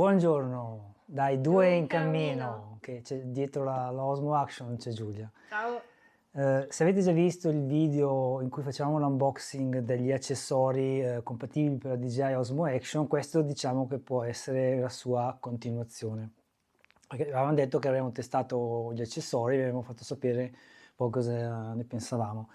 Buongiorno, dai due Due in in cammino. cammino, che c'è dietro la Osmo Action c'è Giulia. Ciao. Se avete già visto il video in cui facevamo l'unboxing degli accessori compatibili per la DJI Osmo Action, questo diciamo che può essere la sua continuazione. Perché avevamo detto che avremmo testato gli accessori, vi avremmo fatto sapere un po' cosa ne pensavamo.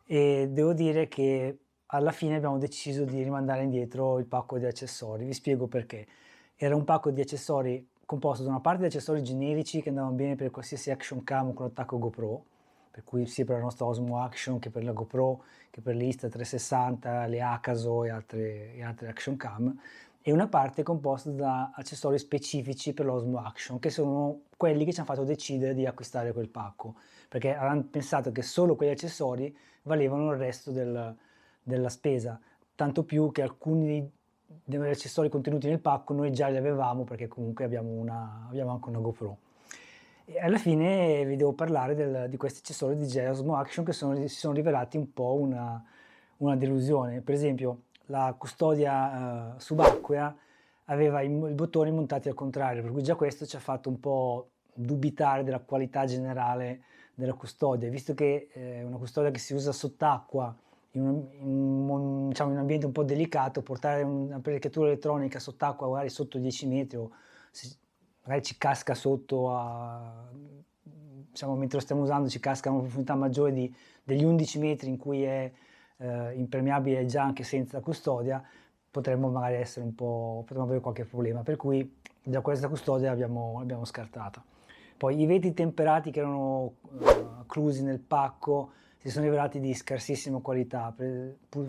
E devo dire che alla fine abbiamo deciso di rimandare indietro il pacco di accessori. Vi spiego perché. Era un pacco di accessori composto da una parte di accessori generici che andavano bene per qualsiasi action cam con attacco GoPro, per cui sia per la nostra Osmo Action che per la GoPro, che per l'Insta360, le Akaso e altre action cam, e una parte composta da accessori specifici per l'Osmo Action, che sono quelli che ci hanno fatto decidere di acquistare quel pacco, perché avevamo pensato che solo quegli accessori valevano il resto della spesa, tanto più che alcuni degli accessori contenuti nel pacco noi già li avevamo perché comunque abbiamo anche una GoPro. E alla fine vi devo parlare di questi accessori di DJI Osmo Action che si sono rivelati un po' una delusione. Per esempio la custodia subacquea aveva i bottoni montati al contrario, per cui già questo ci ha fatto un po' dubitare della qualità generale della custodia, visto che è una custodia che si usa sott'acqua diciamo, in un ambiente un po' delicato, portare un'apparecchiatura elettronica sott'acqua, magari sotto 10 metri, o magari ci casca sotto, diciamo, mentre lo stiamo usando, ci casca a una profondità maggiore degli 11 metri in cui è impermeabile già anche senza custodia, potremmo magari potremmo avere qualche problema, per cui già questa custodia l'abbiamo scartata. Poi i vetri temperati che erano inclusi nel pacco si sono rivelati di scarsissima qualità.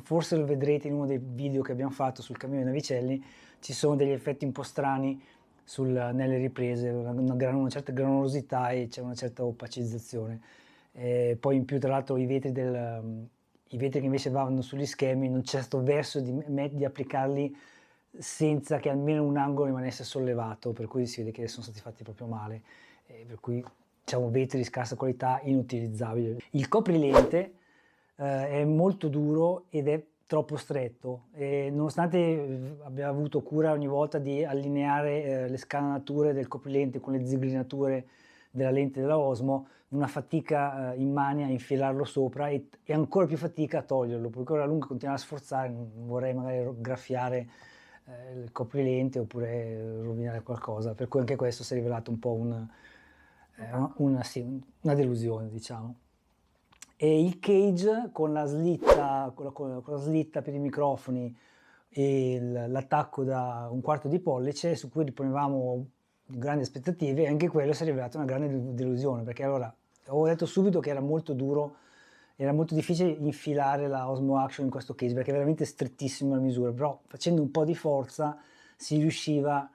Forse lo vedrete in uno dei video che abbiamo fatto sul cammino dei Navicelli, ci sono degli effetti un po' strani nelle riprese, una certa granulosità e c'è una certa opacizzazione. Poi in più tra l'altro i vetri che invece vanno sugli schermi non c'è stato verso di applicarli senza che almeno un angolo rimanesse sollevato, per cui si vede che sono stati fatti proprio male, per cui diciamo vetri di scarsa qualità inutilizzabili. Il coprilente è molto duro ed è troppo stretto e nonostante abbia avuto cura ogni volta di allineare le scanalature del coprilente con le zigrinature della lente della Osmo, una fatica immane a infilarlo sopra e ancora più fatica a toglierlo, perché ora a lungo continuare a sforzare, non vorrei magari graffiare il coprilente oppure rovinare qualcosa, per cui anche questo si è rivelato un po' sì, una delusione, diciamo. E il cage con la slitta, con la slitta per i microfoni e l'attacco da 1/4 di pollice su cui riponevamo grandi aspettative, anche quello si è rivelato una grande delusione, perché allora avevo detto subito che era molto duro, era molto difficile infilare la Osmo Action in questo case perché è veramente strettissimo la misura, però facendo un po' di forza si riusciva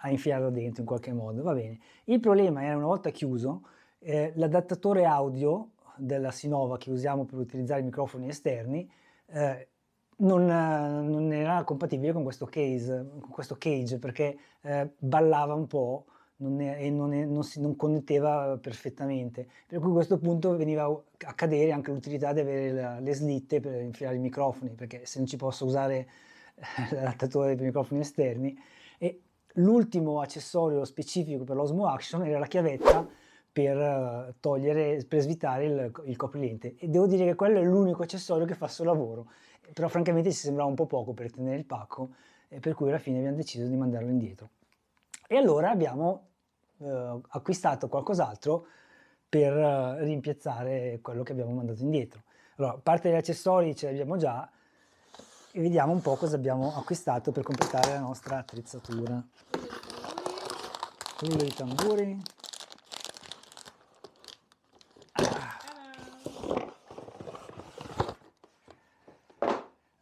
a infilarlo dentro in qualche modo, va bene. Il problema era una volta chiuso, l'adattatore audio della Sinova che usiamo per utilizzare i microfoni esterni non era compatibile con questo cage perché ballava un po' e non connetteva perfettamente, per cui a questo punto veniva a cadere anche l'utilità di avere le slitte per infilare i microfoni, perché se non ci posso usare l'adattatore per i microfoni esterni. E l'ultimo accessorio specifico per l'Osmo Action era la chiavetta per svitare il coprilente, e devo dire che quello è l'unico accessorio che fa il suo lavoro, però francamente ci sembrava un po' poco per tenere il pacco, e per cui alla fine abbiamo deciso di mandarlo indietro. E allora abbiamo acquistato qualcos'altro per rimpiazzare quello che abbiamo mandato indietro. Allora, parte degli accessori ce li abbiamo già e vediamo un po' cosa abbiamo acquistato per completare la nostra attrezzatura. Rullo di tamburi.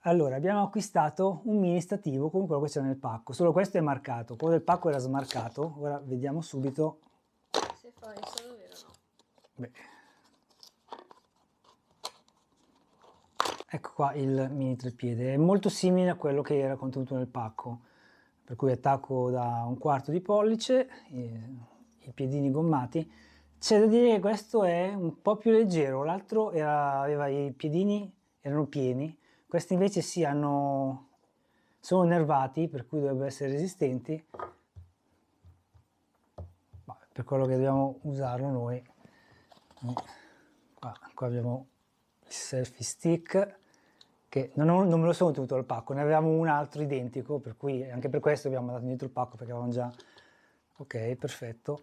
Allora, abbiamo acquistato un mini stativo come quello che c'era nel pacco, solo questo è marcato, quello del pacco era smarcato, ora vediamo subito. Se fa essere vero o no. Beh. Ecco qua il mini treppiede, è molto simile a quello che era contenuto nel pacco, per cui attacco da 1/4 di pollice, i piedini gommati. C'è da dire che questo è un po' più leggero, l'altro aveva i piedini, erano pieni, questi invece sono nervati, per cui dovrebbero essere resistenti. per quello che dobbiamo usarlo noi. Qua abbiamo il selfie stick, che non me lo sono tenuto al pacco, ne avevamo un altro identico, per cui anche per questo abbiamo mandato indietro il pacco, perché avevamo già... Ok, perfetto.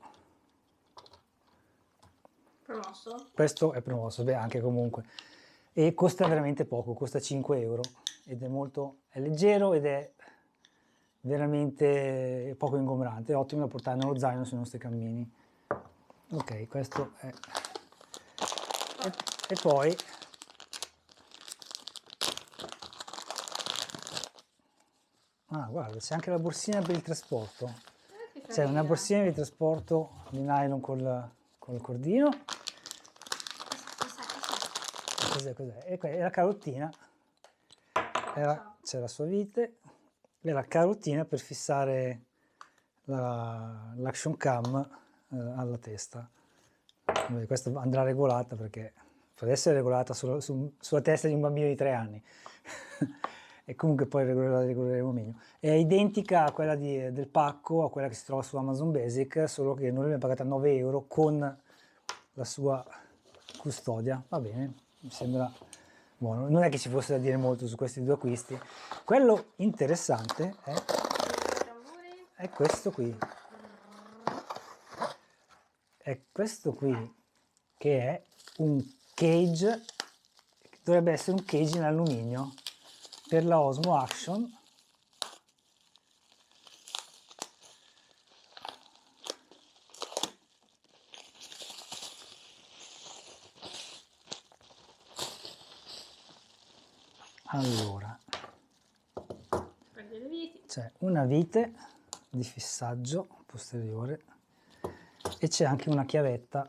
Promosso? Questo è promosso, beh, anche comunque. E costa veramente poco, costa 5 euro, ed è leggero ed è veramente poco ingombrante, è ottimo da portare nello zaino sui nostri cammini. Ok, questo è... E poi... Ah, guarda, c'è anche la borsina per il trasporto. Che C'è una carina. borsina di trasporto di nylon col cordino. Cos'è? Cos'è? E la carottina. C'è la sua vite e la carottina per fissare l'action cam alla testa. Quindi questa andrà regolata, perché per adesso è regolata sulla testa di un bambino di 3 anni. E comunque poi la regoleremo meglio. È identica a quella del pacco, a quella che si trova su Amazon Basic, solo che noi l'abbiamo pagata 9 euro con la sua custodia. Va bene, mi sembra buono. Non è che ci fosse da dire molto su questi due acquisti. Quello interessante è questo qui. È questo qui, che è un cage, dovrebbe essere un cage in alluminio per la Osmo Action. Allora, Prende le viti. c'è una vite di fissaggio posteriore e c'è anche una chiavetta,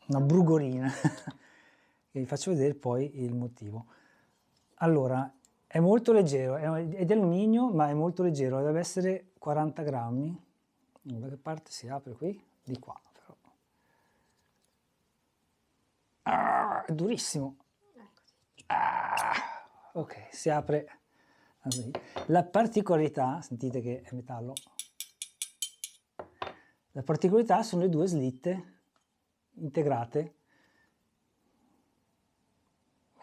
una brugorina, che vi faccio vedere poi il motivo. Allora, è molto leggero, è di alluminio, ma è molto leggero, deve essere 40 grammi. Da che parte si apre qui? Di qua, però. È durissimo. Ok, si apre. La particolarità, sentite che è metallo, la particolarità sono le due slitte integrate.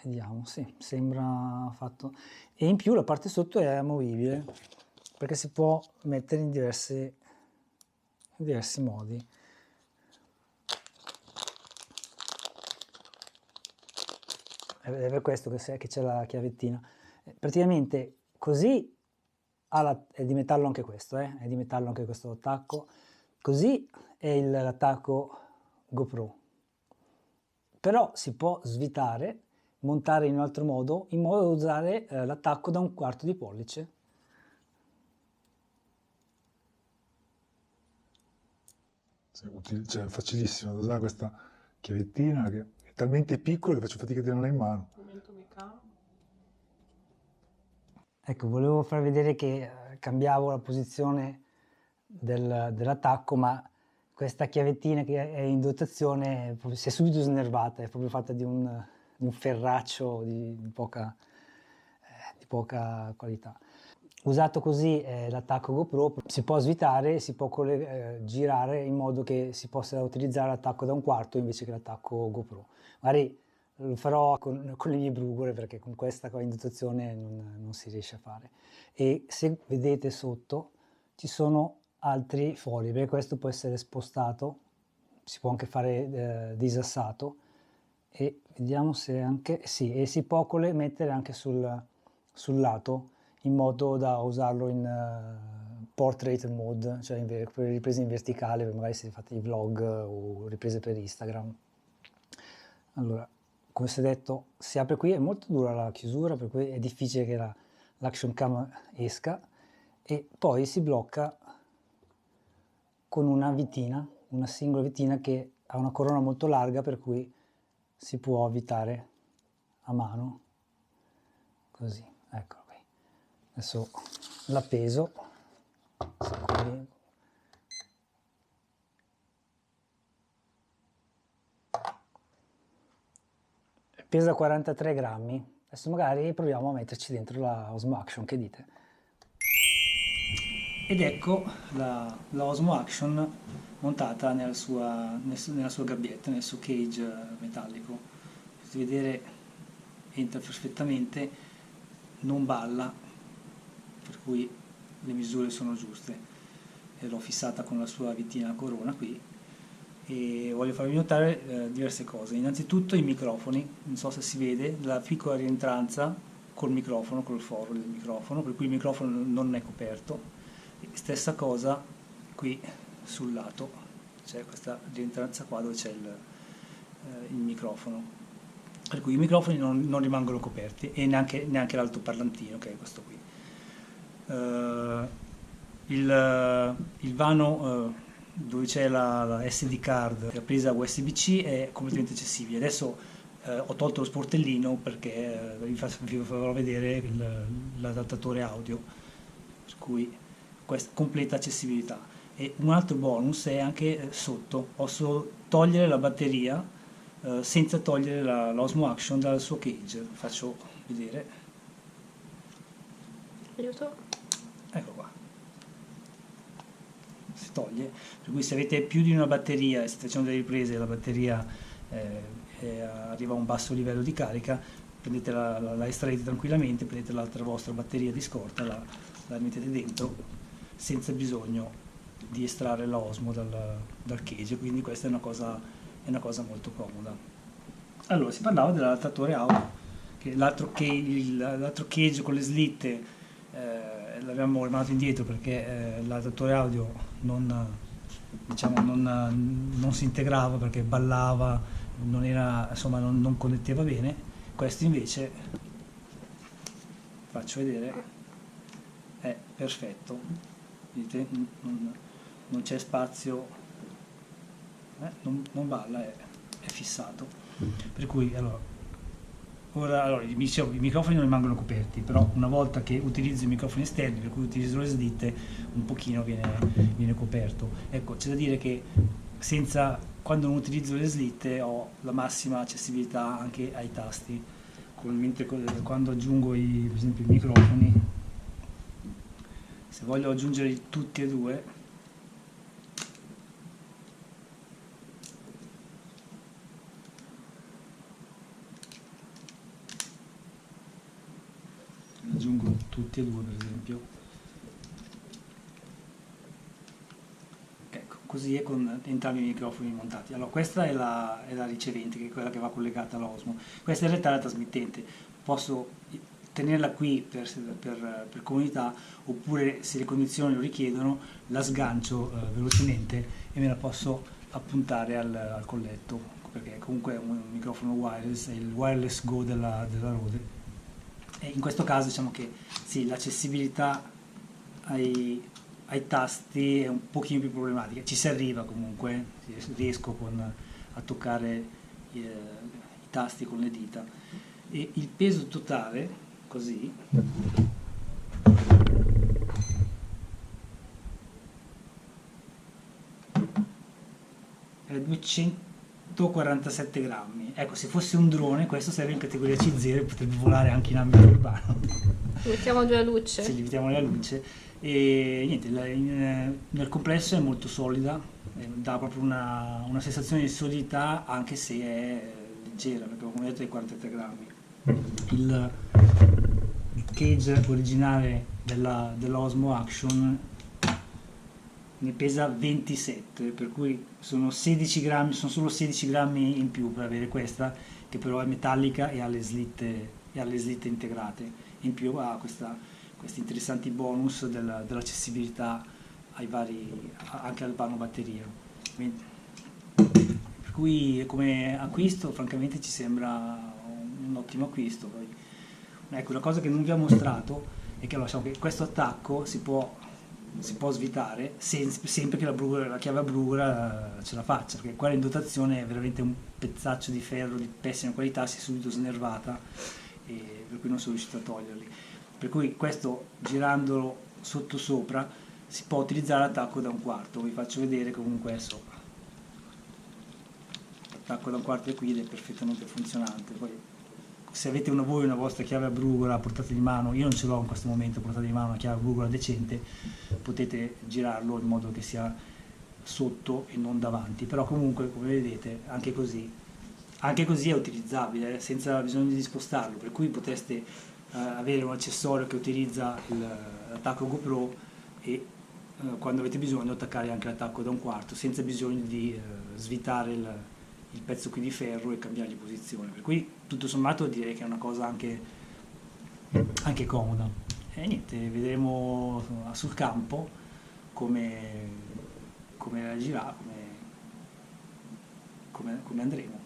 Vediamo, sì, sembra fatto. E in più la parte sotto è amovibile, perché si può mettere in diversi modi. È per questo che c'è la chiavettina. Praticamente così è di metallo anche questo, è di metallo anche questo attacco. Così è l'attacco GoPro. Però si può svitare, montare in un altro modo, in modo da usare l'attacco da 1/4 di pollice. Sì, cioè, facilissimo da usare questa chiavettina che è talmente piccola che faccio fatica a tenerla in mano. Momento meccano. Ecco, volevo far vedere che cambiavo la posizione dell'attacco, ma questa chiavettina che è in dotazione si è subito snervata, è proprio fatta di un ferraccio di poca qualità. Usato così l'attacco GoPro si può svitare, si può girare in modo che si possa utilizzare l'attacco da 1/4 invece che l'attacco GoPro. Magari lo farò con le mie brugole, perché con questa qua in dotazione non si riesce a fare. E se vedete sotto ci sono altri fori, perché questo può essere spostato, si può anche fare disassato, e vediamo se anche... sì, e si può mettere anche sul lato, in modo da usarlo in portrait mode, cioè per riprese in verticale, per magari se fate i vlog o riprese per Instagram. Allora, come si è detto, si apre qui, è molto dura la chiusura, per cui è difficile che l'action cam esca, e poi si blocca con una vitina, una singola vitina che ha una corona molto larga, per cui si può avvitare a mano, così, eccolo qui. Adesso la peso, pesa 43 grammi. Adesso magari proviamo a metterci dentro la Osmo Action, che dite? Ed ecco la Osmo Action montata nella sua gabbietta, nel suo cage metallico. Potete vedere, entra perfettamente, non balla, per cui le misure sono giuste. E l'ho fissata con la sua vittina corona qui, e voglio farvi notare diverse cose. Innanzitutto i microfoni, non so se si vede, la piccola rientranza col microfono, col foro del microfono, per cui il microfono non è coperto. E stessa cosa qui sul lato, c'è questa rientranza qua dove c'è il microfono, per cui i microfoni non rimangono coperti, e neanche l'altoparlantino, che è questo qui. Il vano dove c'è la SD card, la presa USB-C, è completamente accessibile. Adesso ho tolto lo sportellino perché vi farò vedere l'adattatore audio, per cui questa completa accessibilità. E un altro bonus è anche sotto, posso togliere la batteria senza togliere l'Osmo Action dal suo cage. Faccio vedere. Aiuto. Ecco qua, si toglie, per cui se avete più di una batteria e state facendo delle riprese e la batteria arriva a un basso livello di carica, prendete la estraete tranquillamente, prendete l'altra vostra batteria di scorta, la mettete dentro senza bisogno di estrarre la Osmo dal cage, quindi questa è una cosa molto comoda. Allora, si parlava dell'adattatore audio, che l'altro cage con le slitte l'abbiamo rimandato indietro perché l'adattatore audio non si integrava, perché ballava, non connetteva bene. Questo invece, faccio vedere, è perfetto, vedete, non c'è spazio, non balla, è fissato, per cui ora i microfoni non rimangono coperti, però una volta che utilizzo i microfoni esterni, per cui utilizzo le slitte, un pochino viene coperto. Ecco, c'è da dire che quando non utilizzo le slitte ho la massima accessibilità anche ai tasti, mentre quando aggiungo per esempio i microfoni, se voglio aggiungerli tutti e due, aggiungo tutti e due per esempio, ecco, così è con entrambi i microfoni montati. Allora, questa è la ricevente, che è quella che va collegata all'Osmo. Questa in realtà è la trasmittente, posso tenerla qui per comodità, oppure se le condizioni lo richiedono la sgancio velocemente e me la posso appuntare al colletto, perché comunque è un microfono wireless, è il Wireless Go della Rode. E in questo caso diciamo che sì, l'accessibilità ai tasti è un pochino più problematica, ci si arriva comunque, riesco a toccare i tasti con le dita, e il peso totale, così, è 247 grammi. Ecco, se fosse un drone, questo sarebbe in categoria C0 e potrebbe volare anche in ambito urbano. Mettiamo giù la luce. Sì, limitiamo la luce. E niente, nel complesso è molto solida, dà proprio una sensazione di solidità, anche se è leggera, perché come detto è 43 grammi. Il cage originale dell'Osmo Action ne pesa 27, per cui sono 16 grammi, sono solo 16 grammi in più per avere questa, che però è metallica e ha le slitte integrate. In più ha questi interessanti bonus dell'accessibilità anche al vano batteria. Per cui come acquisto francamente ci sembra un ottimo acquisto. Poi, ecco, una cosa che non vi ho mostrato è che, che questo attacco si può svitare sempre che la chiave a brugora ce la faccia, perché quella in dotazione è veramente un pezzaccio di ferro di pessima qualità, si è subito snervata, e per cui non sono riuscito a toglierli. Per cui questo, girandolo sotto sopra, si può utilizzare l'attacco da 1/4. Vi faccio vedere comunque adesso. L'attacco da 1/4 è qui ed è perfettamente funzionante. Poi, se avete voi una vostra chiave a brugola a portata di mano, io non ce l'ho in questo momento a portata di mano una chiave a brugola decente, potete girarlo in modo che sia sotto e non davanti, però comunque come vedete anche così è utilizzabile, senza bisogno di spostarlo, per cui potreste avere un accessorio che utilizza l'attacco GoPro e quando avete bisogno attaccare anche l'attacco da un quarto, senza bisogno di svitare il pezzo qui di ferro e cambiargli posizione, per cui tutto sommato direi che è una cosa anche comoda. E niente, vedremo sul campo come reagirà, come andremo.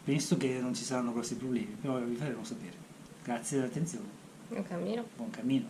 Penso che non ci saranno grossi problemi, però vi faremo sapere. Grazie dell'attenzione, Un cammino. buon cammino.